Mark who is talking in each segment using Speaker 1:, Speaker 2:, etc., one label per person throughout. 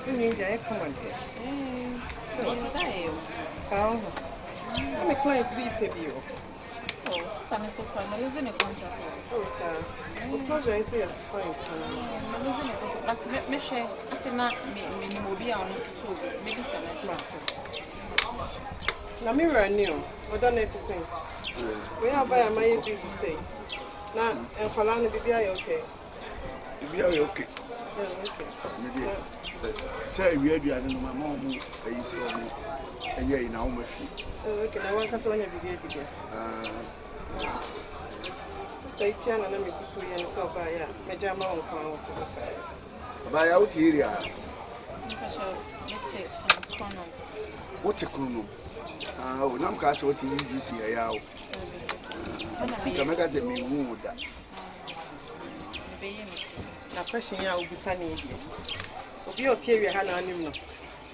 Speaker 1: You need to come on here. So, I'm a client to be paid you.
Speaker 2: Oh, sister, I'm so proud. I'm losing a contact.
Speaker 1: Oh, sir. What pleasure is your fine.
Speaker 2: I'm losing a contact. But me share. I say not me will be on this too. Maybe some matter.
Speaker 1: Now me run you. What don't need to say? We have by my busy say. Now, and for long, be okay.
Speaker 3: Be okay.
Speaker 1: Okay.
Speaker 3: Say we are doing my mom. You saw me. And yeah, in our feet.
Speaker 1: Okay, I want to be together. Sister Tiana, let me go for you and so by ya. Major Mount to the side.
Speaker 3: By out here.
Speaker 2: Let's say,
Speaker 3: what's a chrono? Oh, no, catch what you see. I can make us a mood.
Speaker 1: Now, question ya will be sunny. Be out here, Hannah.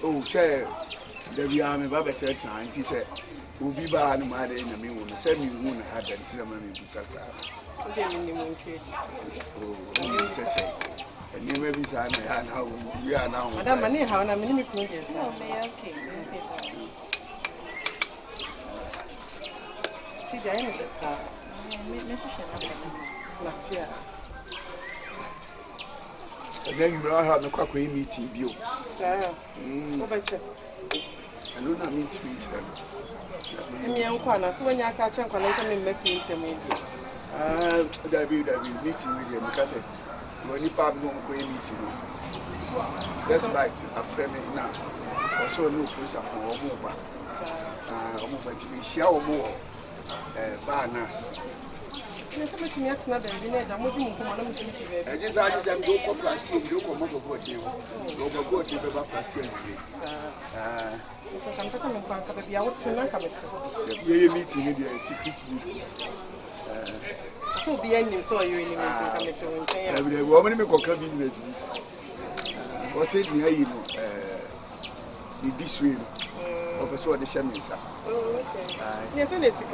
Speaker 3: Oh, say, the army Baba Church, and he said, we'll be by an mother in the moon, 7 moon had until a man be Sassa. Oh, says, and you may be saying, how we are now. Madame, I how I'm in okay.
Speaker 1: See the end of the car.
Speaker 3: Then you will have no cock meeting you. I do not mean to meet them.
Speaker 1: So when you catch and collection in making intermediate.
Speaker 3: That be meeting with you, Macate. When you pardon no meeting. That's like a friend now. Also, no first upon or more. To be shower more. Barnas. I just am go plastic, you come over what you go to the plastic. You meeting a secret meeting.
Speaker 1: So be any so you really coming to
Speaker 3: the woman make a business. What's it near you? This way. Of a sort of shamis.
Speaker 1: Oh, okay. Yes, and it's a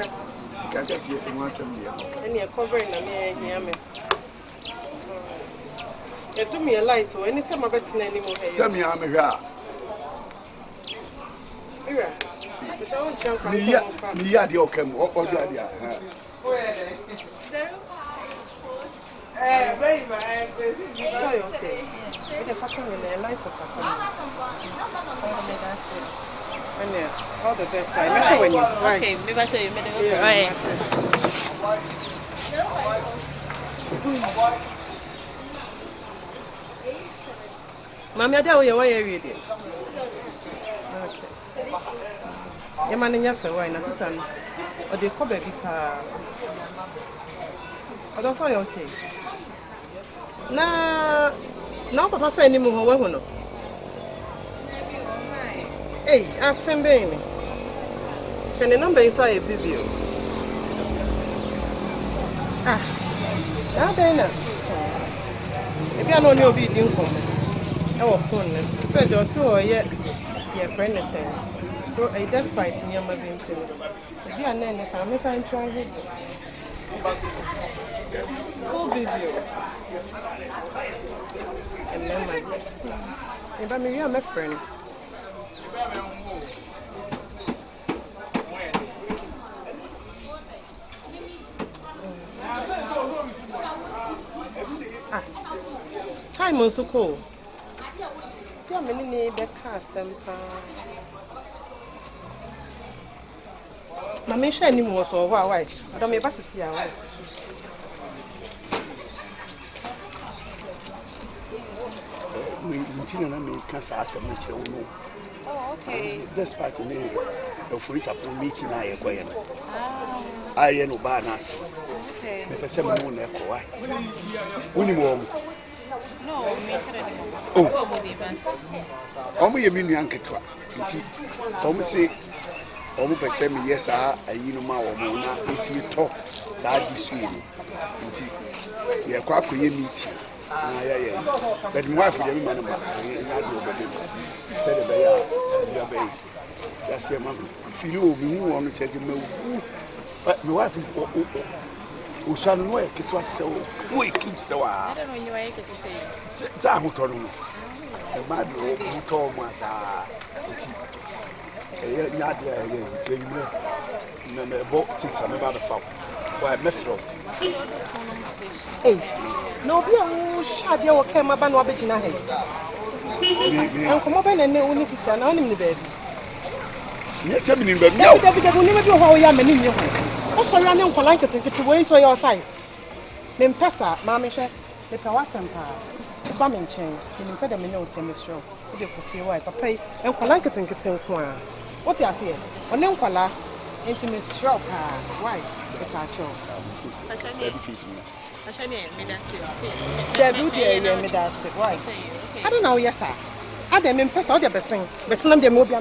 Speaker 3: can't just see it once a year.
Speaker 1: And you're covering a mere yammy. You took me a light or any summer betting anymore.
Speaker 3: Some yammy. Me are the Ocam or Jadia.
Speaker 1: Very okay. The pattern in the light of us. All the best. Right. When you right.
Speaker 2: Okay, maybe I show you made it right.
Speaker 1: Mamma, I you why you reading. Okay. Your man in your fair wine, assistant. Or the cover because I don't say okay. Now, Papa, friend, you move. Hey, ask them, baby. Can the number is why busy? Now then, maybe I know you'll be doing our phone. So, just so yet, your friend is saying, so a despite me, I'm being seen. Maybe I'm not trying it. So busy. And then my if maybe I'm a friend. Time on so cold. Yeah, many need the car semper. Mammy, shiny more so why? I don't mean to see our
Speaker 3: we continue to make cancer as a much.
Speaker 2: Oh, okay.
Speaker 3: Despite me, the police are meeting I acquire. I am no banners.
Speaker 2: Okay.
Speaker 3: The person won't echo. Only warm.
Speaker 2: No, oh, the events.
Speaker 3: Only a million uncle. Almost say, almost by saying, yes, I know my woman, if you talk, sad this way. You are quite meeting. Yeah. But my wife, the man, said, that's your mom. If you want to take him, but my wife who shall work it was so weak. So I don't know, you say, the man who told me, about 6 and about the farm. Why, Metro?
Speaker 1: Hey, no, be a shot your camera ban what in a head. And come up and only sister and only the baby.
Speaker 3: Yes, I mean, but
Speaker 1: no, David, I will never do how I am in your home. Also, I am polite to take it away for your size. Then Pessa, Mammy, the Pawasampa, the bombing chain, and said, I may know, Miss Shaw, with your coffee wife, pay, and polite to take it. What you say? On them color, intimate shop, why? The catcher. Why? I don't know, yes, sir. I didn't mean, Pessa, the best thing, but some of them will be